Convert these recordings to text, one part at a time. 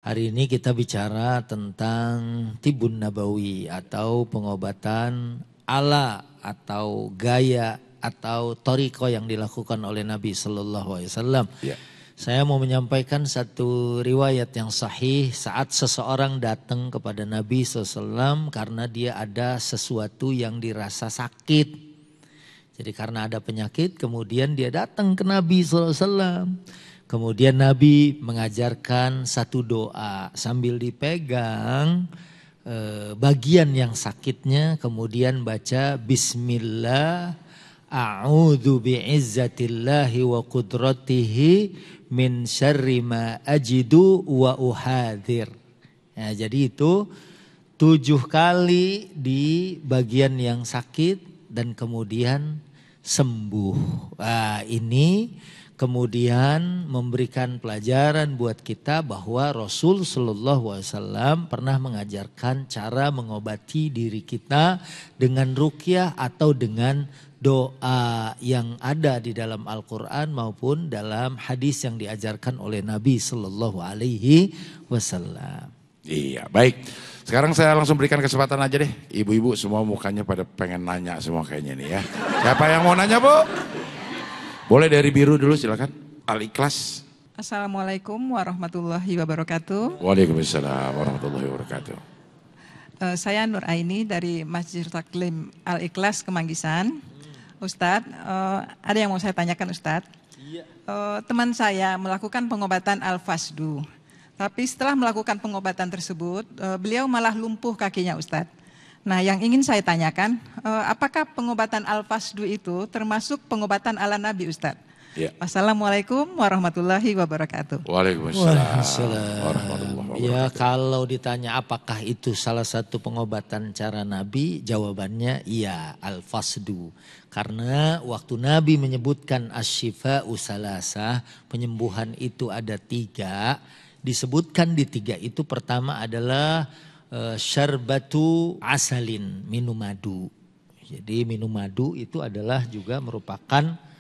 Hari ini kita bicara tentang Tibun Nabawi atau pengobatan ala atau gaya atau toriko yang dilakukan oleh Nabi Sallallahu Alaihi Wasallam. Ya. Saya mau menyampaikan satu riwayat yang sahih saat seseorang datang kepada Nabi SAW karena dia ada sesuatu yang dirasa sakit. Jadi karena ada penyakit kemudian dia datang ke Nabi SAW. Kemudian Nabi mengajarkan satu doa sambil dipegang bagian yang sakitnya. Kemudian baca Bismillah a'udzu bi'izzatillahi wa qudratihi min syarri ma ajidu wa uhadir. Ya, jadi itu 7 kali di bagian yang sakit dan kemudian sembuh. Nah, ini kemudian memberikan pelajaran buat kita bahwa Rasul Sallallahu Alaihi Wasallam pernah mengajarkan cara mengobati diri kita dengan ruqyah atau dengan doa yang ada di dalam Al-Quran maupun dalam hadis yang diajarkan oleh Nabi Sallallahu Alaihi Wasallam. Iya, baik. Sekarang saya langsung berikan kesempatan aja deh. Ibu-ibu semua mukanya pada pengen nanya semua kayaknya nih ya. Siapa yang mau nanya, Bu? Boleh dari biru dulu silakan. Al-Ikhlas. Assalamualaikum warahmatullahi wabarakatuh. Waalaikumsalam warahmatullahi wabarakatuh. Saya Nur Aini dari Masjid Taklim Al-Ikhlas Kemanggisan. Ustadz, ada yang mau saya tanyakan Ustadz. Teman saya melakukan pengobatan Al-Fasdu. Tapi setelah melakukan pengobatan tersebut, beliau malah lumpuh kakinya Ustadz. Nah, yang ingin saya tanyakan, apakah pengobatan Al-Fasdu itu termasuk pengobatan ala Nabi Ustadz? Ya. Wassalamualaikum warahmatullahi wabarakatuh. Waalaikumsalam warahmatullahi wabarakatuh. Ya, kalau ditanya apakah itu salah satu pengobatan cara Nabi, jawabannya iya, Al-Fasdu. Karena waktu Nabi menyebutkan asyifa'u salasah, penyembuhan itu ada 3, disebutkan di 3 itu pertama adalah syarbatu asalin, minum madu. Jadi minum madu itu adalah juga merupakan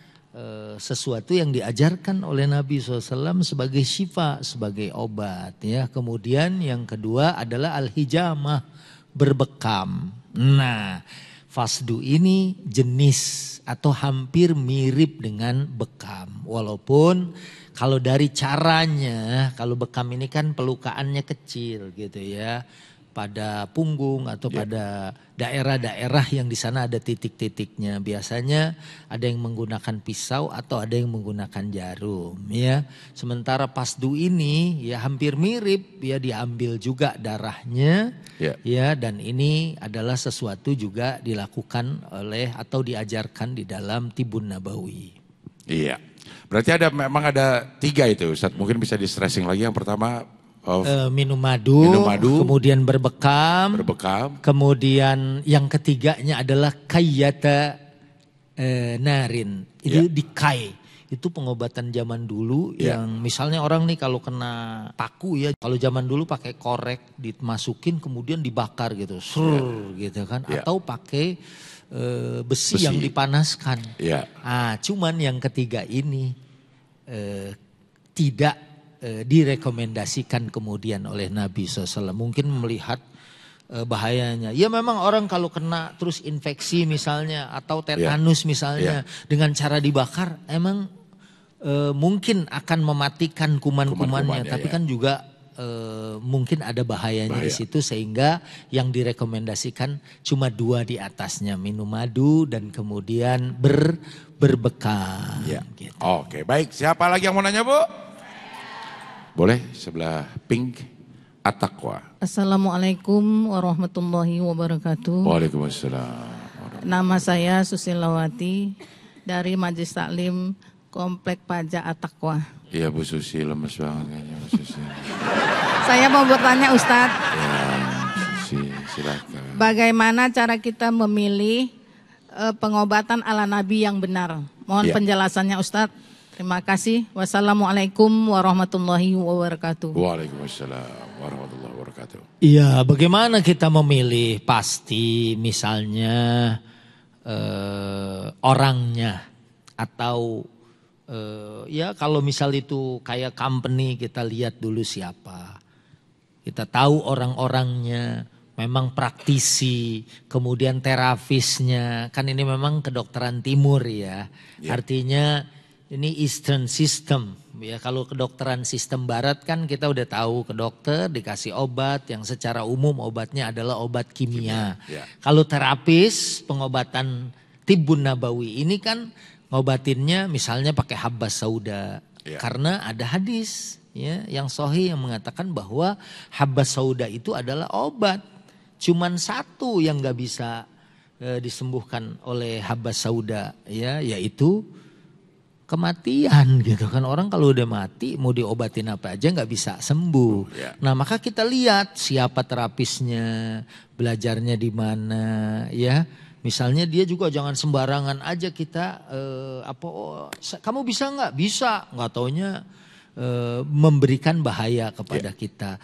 sesuatu yang diajarkan oleh Nabi SAW sebagai syifa, sebagai obat. Ya. Kemudian yang kedua adalah al-hijamah, berbekam. Nah, fasdu ini jenis atau hampir mirip dengan bekam. Walaupun kalau dari caranya, kalau bekam ini kan pelukaannya kecil gitu ya. Pada punggung atau pada daerah-daerah yang di sana ada titik-titiknya. Biasanya ada yang menggunakan pisau atau ada yang menggunakan jarum ya. Sementara fasdu ini ya hampir mirip ya, diambil juga darahnya ya, dan ini adalah sesuatu juga dilakukan oleh atau diajarkan di dalam Tibun Nabawi. Iya. Berarti memang ada 3 itu Ustadz. Mungkin bisa di stressing lagi. Yang pertama minum madu, kemudian berbekam, kemudian yang ketiganya adalah kayyata narin, itu dikai. Itu pengobatan zaman dulu yang misalnya orang nih kalau kena paku ya, kalau zaman dulu pakai korek dimasukin kemudian dibakar gitu, gitu kan, atau pakai besi yang dipanaskan. Ah, cuman yang ketiga ini tidak direkomendasikan kemudian oleh Nabi SAW. Mungkin melihat bahayanya. Ya memang orang kalau kena terus infeksi misalnya atau tetanus misalnya dengan cara dibakar emang mungkin akan mematikan kuman-kumannya. Tapi kan juga mungkin ada bahayanya di situ sehingga yang direkomendasikan cuma 2 di atasnya, minum madu dan kemudian berbekam. Gitu. Oke, baik. Siapa lagi yang mau nanya, Bu? Boleh sebelah pink, At-Taqwa. Assalamualaikum warahmatullahi wabarakatuh. Waalaikumsalam. Nama saya Susilawati dari Majelis Taklim Komplek Pajak At-Taqwa. Iya Bu Susi, lemes banget kayaknya Bu Susi. Saya mau bertanya Ustadz. Ya, Susi, silakan. Bagaimana cara kita memilih pengobatan ala Nabi yang benar? Mohon penjelasannya Ustadz. Terima kasih. Wassalamualaikum warahmatullahi wabarakatuh. Waalaikumsalam warahmatullahi wabarakatuh. Iya, bagaimana kita memilih? Pasti misalnya orangnya atau ya kalau misal itu kayak company kita lihat dulu siapa. Kita tahu orang-orangnya, memang praktisi, kemudian terafisnya. Kan ini memang kedokteran timur ya. Artinya ini Eastern system. Ya, kalau kedokteran sistem barat kan kita udah tahu ke dokter dikasih obat yang secara umum obatnya adalah obat kimia. Kalau terapis pengobatan Tibbun Nabawi ini kan ngobatinnya misalnya pakai habbas sauda. Karena ada hadis ya yang sahih yang mengatakan bahwa habbas sauda itu adalah obat. Cuman satu yang gak bisa disembuhkan oleh habbas sauda ya, yaitu kematian gitu kan. Orang kalau udah mati mau diobatin apa aja nggak bisa sembuh. Nah maka kita lihat siapa terapisnya, belajarnya di mana ya. Misalnya dia juga jangan sembarangan aja kita kamu bisa nggak? Bisa, nggak taunya memberikan bahaya kepada kita.